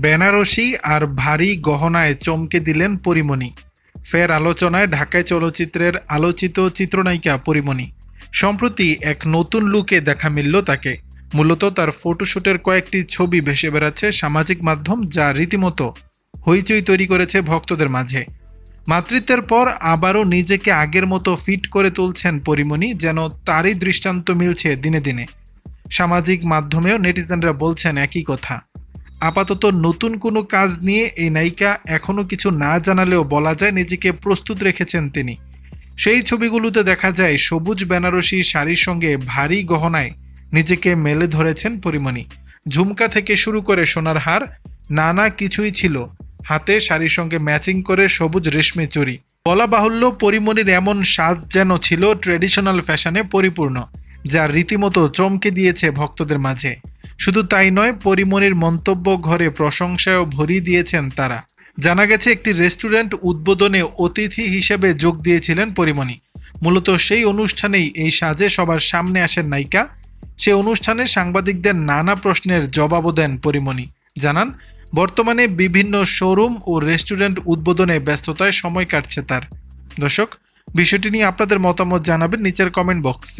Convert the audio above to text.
বেনারসি আর ভারী গহনায় চমকে দিলেন পরীমণি। ফের আলোচনায় ঢাকায় চলচ্চিত্রের আলোচিত চিত্রনায়িকা পরীমণি। সম্প্রতি এক নতুন লুকে দেখা মিলল তাকে। মূলত তার ফটোশুটের কয়েকটি ছবি ভেসে বেড়াচ্ছে সামাজিক মাধ্যম, যা রীতিমতো হইচই তৈরি করেছে ভক্তদের মাঝে। মাতৃত্বের পর আবারও নিজেকে আগের মতো ফিট করে তুলছেন পরীমণি, যেন তারই দৃষ্টান্ত মিলছে দিনে দিনে। সামাজিক মাধ্যমেও নেটিজেনরা বলছেন একই কথা। আপাতত নতুন কোনো কাজ নিয়ে এই নায়িকা এখনও কিছু না জানালেও বলা যায় নিজেকে প্রস্তুত রেখেছেন তিনি। সেই ছবিগুলোতে দেখা যায় সবুজ বেনারসি শাড়ির সঙ্গে ভারী গহনায় নিজেকে মেলে ধরেছেন পরীমণি। ঝুমকা থেকে শুরু করে সোনার হার, নানা কিছুই ছিল হাতে, শাড়ির সঙ্গে ম্যাচিং করে সবুজ রেশমি চুড়ি। বলা বাহুল্য, পরীমণির এমন সাজ যেন ছিল ট্র্যাডিশনাল ফ্যাশনে পরিপূর্ণ, যা রীতিমতো চমকে দিয়েছে ভক্তদের মাঝে। শুধু তাই নয়, পরীমণির মন্তব্য ঘরে প্রশংসায়ও ভরিয়ে দিয়েছেন তারা। জানা গেছে একটি রেস্টুরেন্ট উদ্বোধনে অতিথি হিসেবে যোগ দিয়েছিলেন পরীমণি। মূলত সেই অনুষ্ঠানেই এই সাজে সবার সামনে আসেন নায়িকা। সে অনুষ্ঠানে সাংবাদিকদের নানা প্রশ্নের জবাবও দেন পরীমণি। জানান, বর্তমানে বিভিন্ন শোরুম ও রেস্টুরেন্ট উদ্বোধনে ব্যস্ততায় সময় কাটছে তার। দর্শক, বিষয়টি নিয়ে আপনাদের মতামত জানাবেন নিচের কমেন্ট বক্সে।